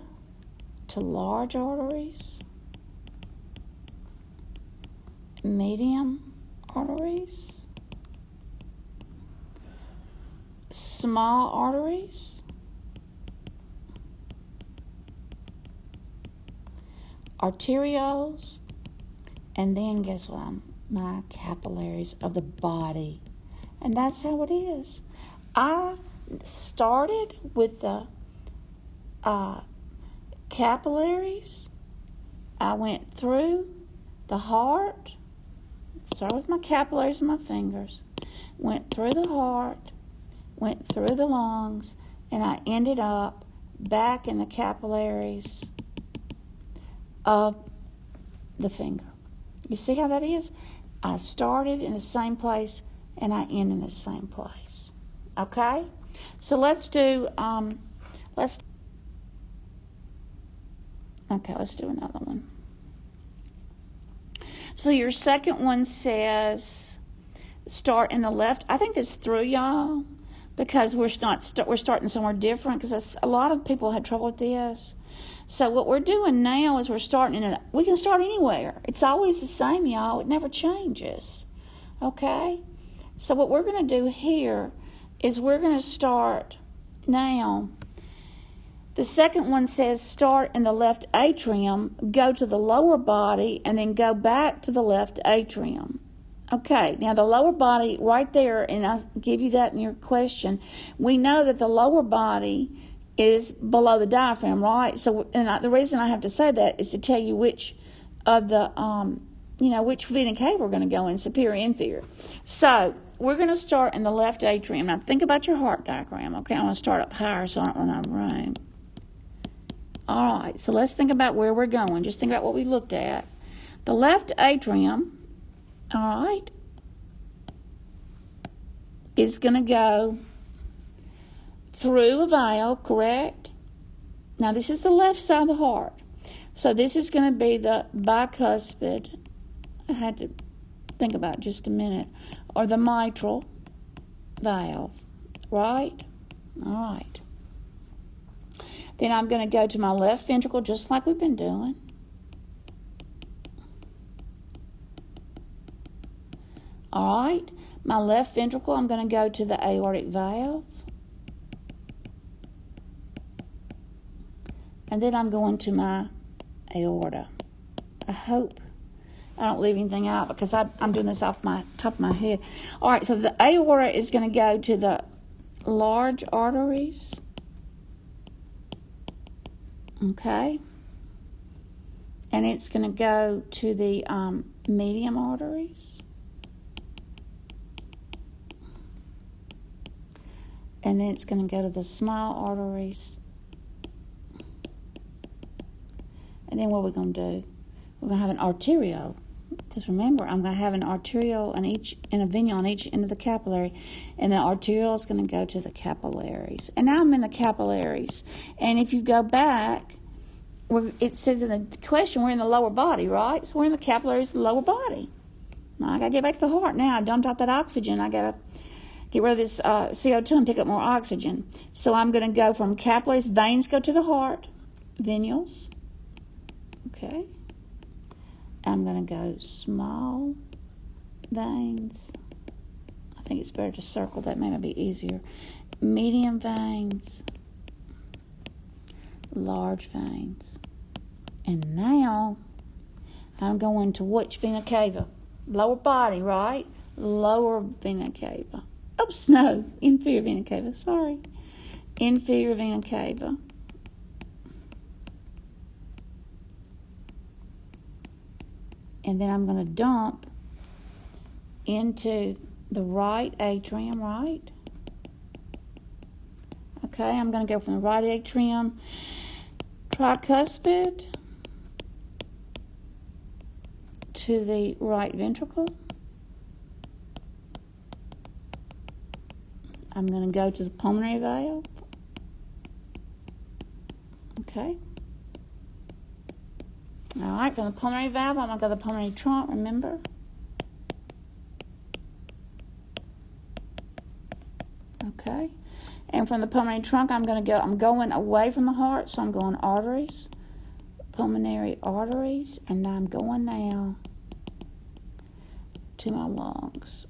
to large arteries, medium arteries, small arteries, arterioles, and then guess what? My capillaries of the body. And that's how it is. I started with the capillaries. I went through the heart. Started with my capillaries and my fingers. Went through the heart. Went through the lungs. And I ended up back in the capillaries of the finger. You see how that is? I started in the same place and I end in the same place. Okay? So let's do let's do another one. So your second one says start in the left. I think this threw y'all because we're starting somewhere different because a lot of people had trouble with this. So what we're doing now is we can start anywhere. It's always the same, y'all. It never changes. Okay? So what we're going to do here is we're going to start now. The second one says start in the left atrium, go to the lower body, and then go back to the left atrium. Okay, now the lower body right there, and I'll give you that in your question. We know that the lower body is below the diaphragm, right? So, the reason I have to say that is to tell you which of the, which vena cava we're going to go in, superior, inferior. So, we're going to start in the left atrium. Now, think about your heart diagram, okay? I'm going to start up higher so I don't run out of room. All right, so let's think about where we're going. Just think about what we looked at. The left atrium, all right, is going to go through a valve, correct? Now, this is the left side of the heart. So this is going to be the bicuspid. I had to think about it just a minute. Or the mitral valve, right? All right. Then I'm going to go to my left ventricle, just like we've been doing. All right. My left ventricle, I'm going to go to the aortic valve. And then I'm going to my aorta. I hope I don't leave anything out because I'm doing this off my top of my head. All right, so the aorta is going to go to the large arteries. Okay. And it's going to go to the medium arteries. And then it's going to go to the small arteries. And then what are we going to do? We're going to have an arteriole. Because remember, I'm going to have an arteriole and a venule on each end of the capillary. And the arteriole is going to go to the capillaries. And now I'm in the capillaries. And if you go back, it says in the question, we're in the lower body, right? So we're in the capillaries of the lower body. Now I got to get back to the heart now. I dumped out that oxygen. I got to get rid of this CO2 and pick up more oxygen. So I'm going to go from capillaries. Veins go to the heart. Venules. Okay. I'm going to go small veins. I think it's better to circle that. Maybe be easier. Medium veins. Large veins. And now I'm going to which vena cava? Lower body, right? Lower vena cava. Oops, no. Inferior vena cava. Sorry. Inferior vena cava. And then I'm going to dump into the right atrium, right? Okay, I'm going to go from the right atrium, tricuspid, to the right ventricle. I'm going to go to the pulmonary valve. Okay. All right, from the pulmonary valve, I'm going to go to the pulmonary trunk, remember? Okay. And from the pulmonary trunk, I'm going away from the heart, so I'm going arteries, pulmonary arteries, and I'm going now to my lungs,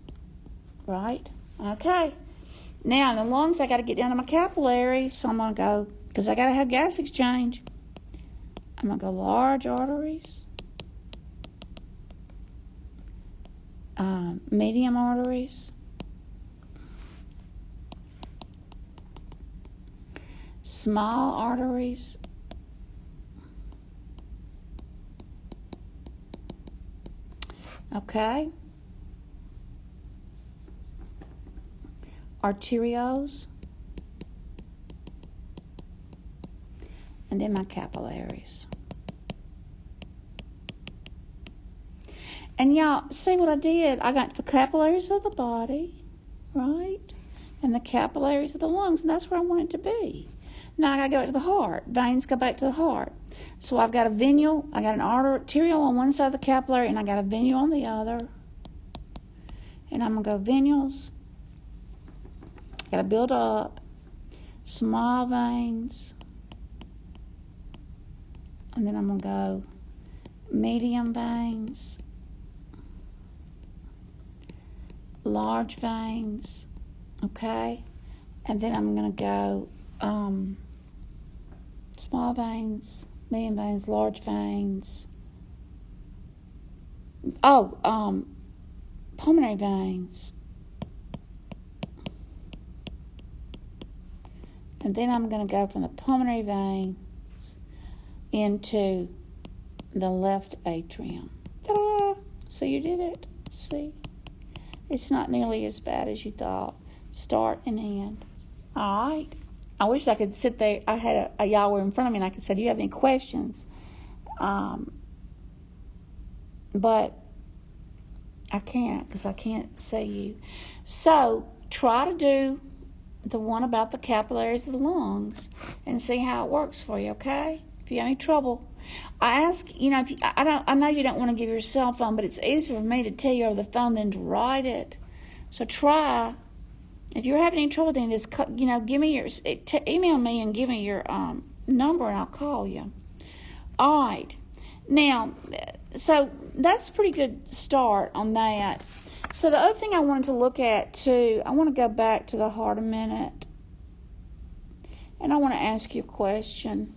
right? Okay. Now, in the lungs, I got to get down to my capillaries, so I'm going to go, because I got to have gas exchange. I'm going to go large arteries, medium arteries, small arteries, okay, arterioles, and then my capillaries. And y'all, see what I did? I got the capillaries of the body, right? And the capillaries of the lungs, and that's where I want it to be. Now I got to go back to the heart. Veins go back to the heart. So I've got a venule, I got an arteriole on one side of the capillary, and I got a venule on the other. And I'm going to go venules. Got to build up. Small veins. And then I'm going to go medium veins. Large veins. Okay? And then I'm going to go small veins, medium veins, large veins. Pulmonary veins. And then I'm going to go from the pulmonary veins into the left atrium. Ta-da! So you did it. See? It's not nearly as bad as you thought. Start and end. All right. I wish I could sit there. I had y'all were in front of me and I could say, do you have any questions? But I can't because I can't see you. So try to do the one about the capillaries of the lungs and see how it works for you, okay? If you have any trouble. I ask, I know you don't want to give your cell phone, but it's easier for me to tell you over the phone than to write it. So try. If you're having any trouble doing this, give me your email me and give me your number, and I'll call you. All right. Now, so that's a pretty good start on that. So the other thing I wanted to look at too, I want to go back to the heart a minute, and I want to ask you a question.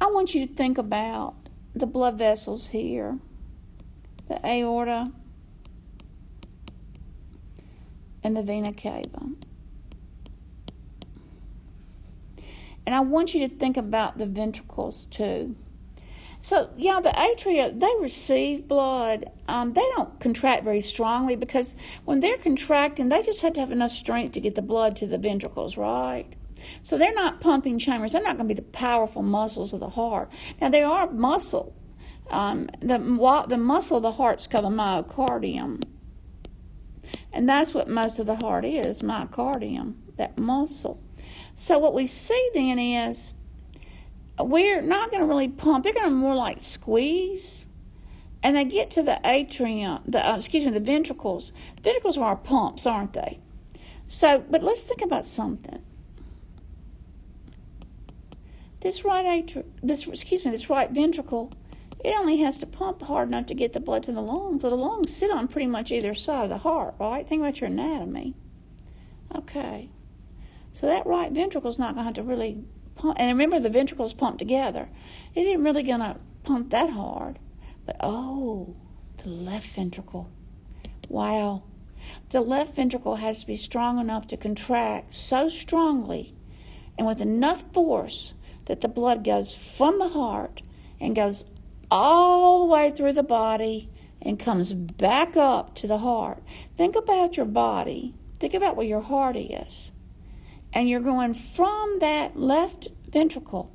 I want you to think about the blood vessels here, the aorta, and the vena cava. And I want you to think about the ventricles too. So, yeah, the atria, they receive blood. They don't contract very strongly because when they're contracting, they just have to have enough strength to get the blood to the ventricles, right? So they're not pumping chambers. They're not going to be the powerful muscles of the heart. Now, they are muscle. The muscle of the heart is called the myocardium. And that's what most of the heart is, myocardium, that muscle. So what we see then is we're not going to really pump. They're going to more like squeeze. And they get to the atrium, the ventricles. Ventricles are our pumps, aren't they? So, but let's think about something. This right ventricle, it only has to pump hard enough to get the blood to the lungs. So the lungs sit on pretty much either side of the heart, right? Think about your anatomy. Okay. So that right ventricle is not going to have to really pump. And remember, the ventricles pump together. It isn't really going to pump that hard. But, the left ventricle. Wow. The left ventricle has to be strong enough to contract so strongly and with enough force that the blood goes from the heart and goes all the way through the body and comes back up to the heart. Think about your body. Think about where your heart is. And you're going from that left ventricle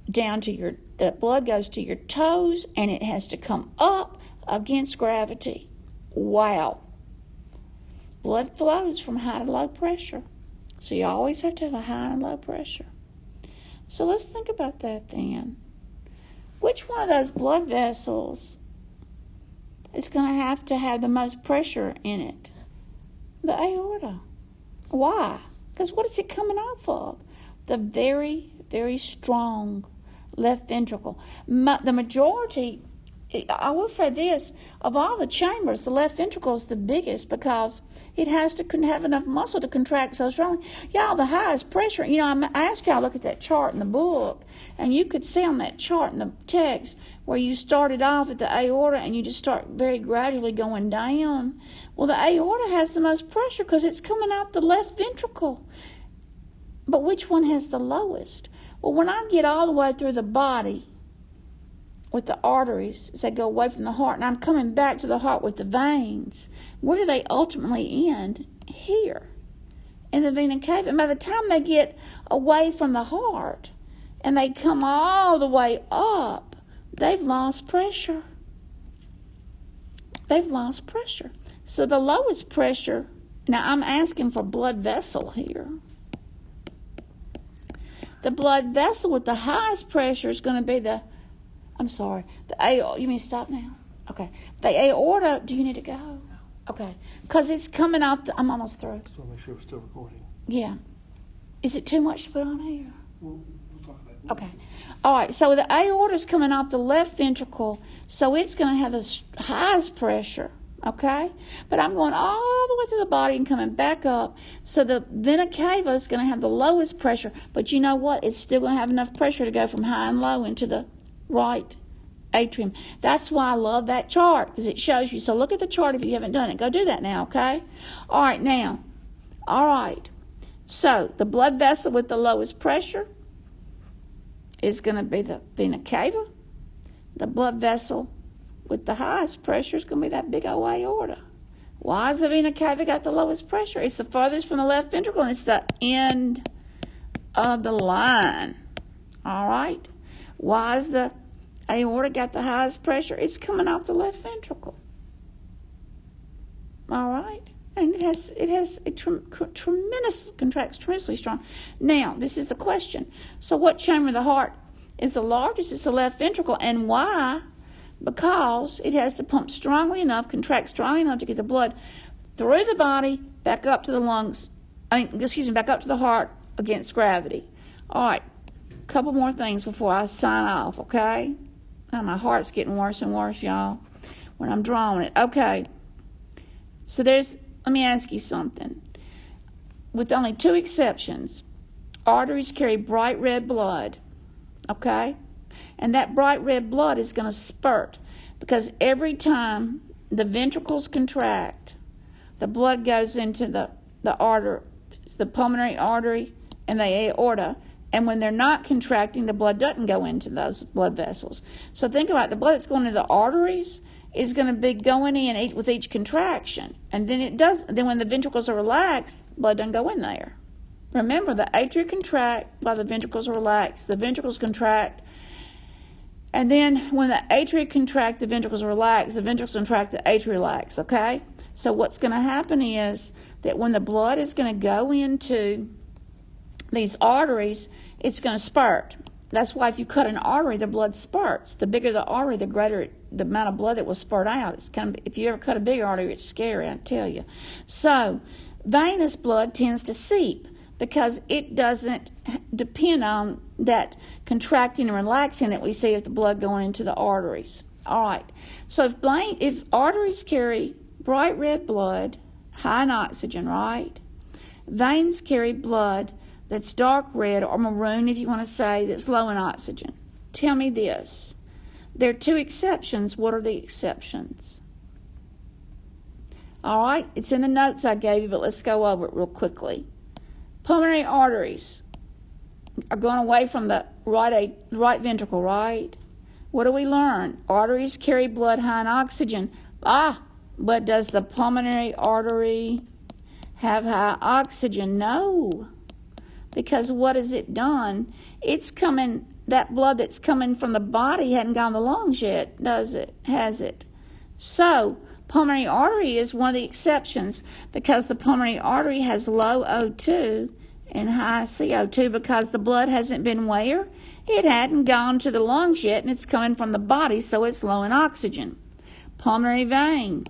down to the blood goes to your toes, and it has to come up against gravity. Wow. Blood flows from high to low pressure. So you always have to have a high and low pressure. So let's think about that then. Which one of those blood vessels is going to have the most pressure in it? The aorta. Why? Because what is it coming off of? The very, very strong left ventricle. The majority, I will say this, of all the chambers, the left ventricle is the biggest because it has to have enough muscle to contract so strongly. Y'all, the highest pressure, I asked y'all to look at that chart in the book, and you could see on that chart in the text where you started off at the aorta and you just start very gradually going down. Well, the aorta has the most pressure because it's coming out the left ventricle. But which one has the lowest? Well, when I get all the way through the body with the arteries as they go away from the heart, and I'm coming back to the heart with the veins, where do they ultimately end? Here, in the vena cava. And by the time they get away from the heart and they come all the way up, they've lost pressure. They've lost pressure. So the lowest pressure, now I'm asking for blood vessel here. The blood vessel with the highest pressure is going to be the aorta. You mean stop now? Okay. The aorta, do you need to go? No. Okay. Because it's coming off I'm almost through. Just want to make sure we're still recording. Yeah. Is it too much to put on here? We'll talk about it. Okay. All right. So the aorta is coming off the left ventricle, so it's going to have the highest pressure. Okay? But I'm going all the way through the body and coming back up. So the vena cava is going to have the lowest pressure. But you know what? It's still going to have enough pressure to go from high and low into the right atrium. That's why I love that chart, because it shows you. So look at the chart if you haven't done it. Go do that now, okay? All right, now. All right. So the blood vessel with the lowest pressure is going to be the vena cava. The blood vessel with the highest pressure is going to be that big old aorta. Why has the vena cava got the lowest pressure? It's the furthest from the left ventricle, and it's the end of the line. All right? Why has the aorta got the highest pressure? It's coming off the left ventricle. All right? And contracts tremendously strong. Now, this is the question. So what chamber of the heart is the largest? It's the left ventricle. And why? Because it has to pump strongly enough, contract strongly enough to get the blood through the body, back up to the lungs, back up to the heart against gravity. All right, a couple more things before I sign off, okay? Oh, my heart's getting worse and worse, y'all, when I'm drawing it. Okay, so let me ask you something. With only two exceptions, arteries carry bright red blood, okay? And that bright red blood is going to spurt because every time the ventricles contract, the blood goes into the artery, the pulmonary artery and the aorta. And when they're not contracting, the blood doesn't go into those blood vessels. So think about it. The blood that's going to the arteries is going to be going in with each contraction. And then then when the ventricles are relaxed, blood doesn't go in there. Remember, the atria contract while the ventricles are relaxed. The ventricles contract. And then when the atria contract, the ventricles relax. The ventricles contract, the atria relax, okay? So what's going to happen is that when the blood is going to go into these arteries, it's going to spurt. That's why if you cut an artery, the blood spurts. The bigger the artery, the greater the amount of blood that will spurt out. It's kind of, if you ever cut a big artery, it's scary, I tell you. So venous blood tends to seep because it doesn't depend on that contracting and relaxing that we see with the blood going into the arteries. All right. So if arteries carry bright red blood, high in oxygen, right? Veins carry blood that's dark red or maroon, if you want to say, that's low in oxygen. Tell me this. There are two exceptions. What are the exceptions? All right. It's in the notes I gave you, but let's go over it real quickly. Pulmonary arteries are going away from the right ventricle, right? What do we learn? Arteries carry blood high in oxygen. But does the pulmonary artery have high oxygen? No. because what has it done? It's coming, that blood that's coming from the body hadn't gone to the lungs yet, does it? Has it? So, pulmonary artery is one of the exceptions because the pulmonary artery has low O2 and high CO2 because the blood hasn't been where? It hadn't gone to the lungs yet, and it's coming from the body, so it's low in oxygen. Pulmonary vein.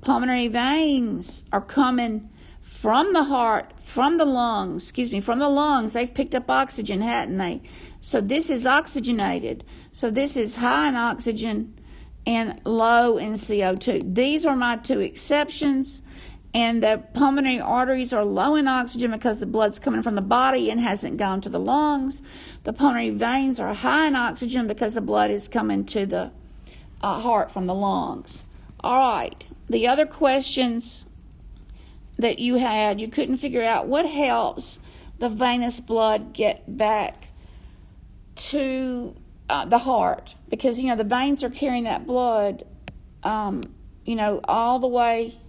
Pulmonary veins are coming from the heart, from the lungs. They've picked up oxygen, hadn't they? So this is oxygenated. So this is high in oxygen and low in CO2. These are my two exceptions. And the pulmonary arteries are low in oxygen because the blood's coming from the body and hasn't gone to the lungs. The pulmonary veins are high in oxygen because the blood is coming to the heart from the lungs. All right. The other questions that you had, you couldn't figure out what helps the venous blood get back to the heart. Because, the veins are carrying that blood, all the way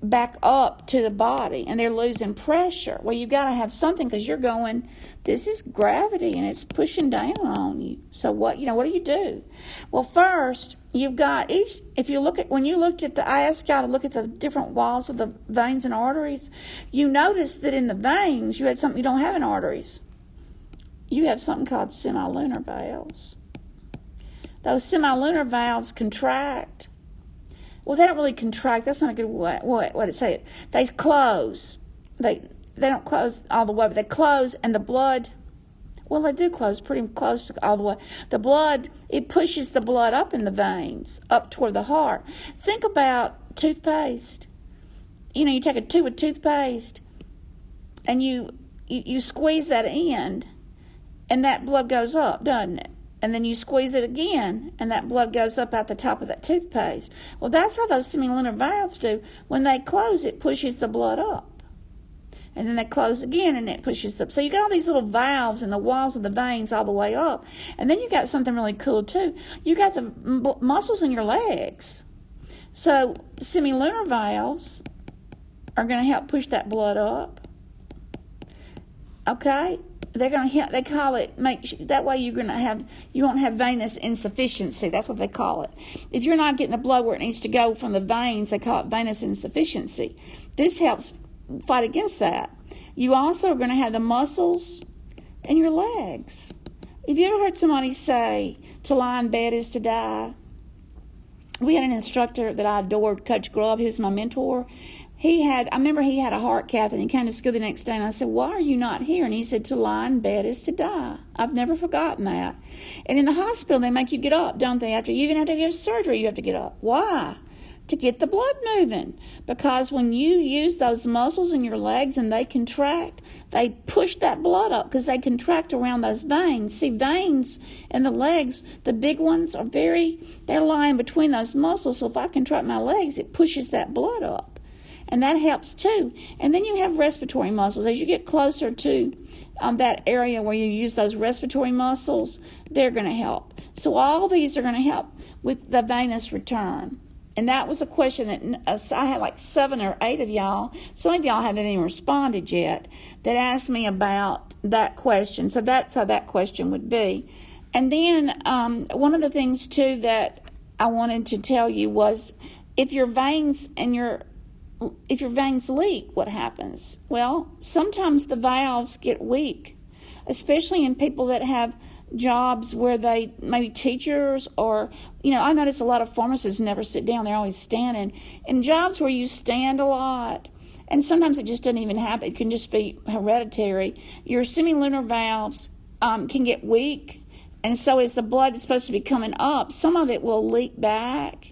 back up to the body, and they're losing pressure. Well, you've got to have something because you're going, this is gravity and it's pushing down on you. So what do you do? Well, first, you've got when you looked at I asked y'all to look at the different walls of the veins and arteries, you noticed that in the veins, you had something you don't have in arteries. You have something called semilunar valves. Those semilunar valves contract. Well, they don't really contract. That's not a good way to say it. They close. They don't close all the way, but they close, and the blood, well, they do close pretty close to all the way. The blood, it pushes the blood up in the veins, up toward the heart. Think about toothpaste. You take a tube of toothpaste, and you squeeze that end, and that blood goes up, doesn't it? And then you squeeze it again, and that blood goes up out the top of that toothpaste. Well, that's how those semilunar valves do. When they close, it pushes the blood up. And then they close again, and it pushes up. So you got all these little valves in the walls of the veins all the way up. And then you got something really cool, too. You got the muscles in your legs. So semilunar valves are going to help push that blood up. Okay? They're going to help, they call it, that way you won't have venous insufficiency. That's what they call it. If you're not getting the blood where it needs to go from the veins, they call it venous insufficiency. This helps fight against that. You also are going to have the muscles in your legs. Have you ever heard somebody say, to lie in bed is to die? We had an instructor that I adored, Coach Grubb. He was my mentor. I remember he had a heart cath, and he came to school the next day, and I said, why are you not here? And he said, to lie in bed is to die. I've never forgotten that. And in the hospital, they make you get up, don't they? Even after you have surgery, you have to get up. Why? To get the blood moving. Because when you use those muscles in your legs and they contract, they push that blood up because they contract around those veins. See, veins in the legs, the big ones they're lying between those muscles. So if I contract my legs, it pushes that blood up. And that helps too. And then you have respiratory muscles. As you get closer to that area where you use those respiratory muscles, they're going to help. So all these are going to help with the venous return. And that was a question that I had like 7 or 8 of y'all. Some of y'all haven't even responded yet that asked me about that question. So that's how that question would be. And then one of the things too that I wanted to tell you was if your veins leak, what happens? Well, sometimes the valves get weak, especially in people that have jobs where they, maybe teachers or, I notice a lot of pharmacists never sit down. They're always standing. In jobs where you stand a lot, and sometimes it just doesn't even happen. It can just be hereditary. Your semilunar valves can get weak, and so as the blood is supposed to be coming up, some of it will leak back.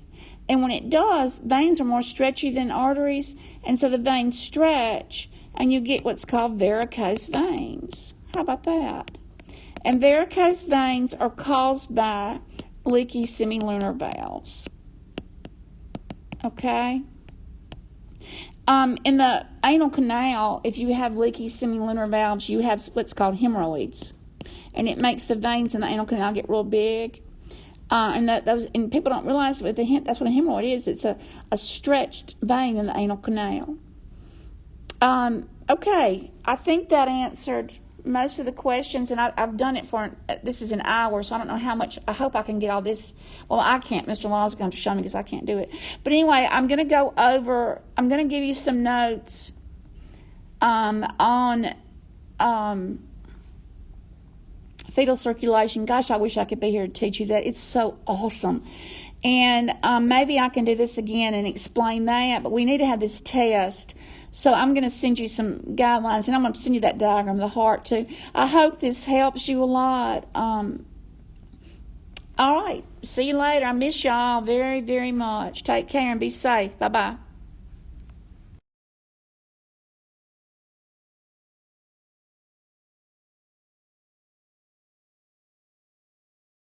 And when it does, veins are more stretchy than arteries, and so the veins stretch, and you get what's called varicose veins. How about that? And varicose veins are caused by leaky semilunar valves. Okay? In the anal canal, if you have leaky semilunar valves, you have what's called hemorrhoids. And it makes the veins in the anal canal get real big. And people don't realize that's what a hemorrhoid is. It's a stretched vein in the anal canal. Okay, I think that answered most of the questions, and I've done it for, this is an hour, so I don't know how much. I hope I can get all this. Well, I can't. Mr. Law's going to show me because I can't do it. But anyway, I'm going to go over, I'm going to give you some notes on fetal circulation. Gosh, I wish I could be here to teach you that. It's so awesome. And maybe I can do this again and explain that, but we need to have this test. So I'm going to send you some guidelines, and I'm going to send you that diagram of the heart too. I hope this helps you a lot. All right. See you later. I miss y'all very, very much. Take care and be safe. Bye-bye.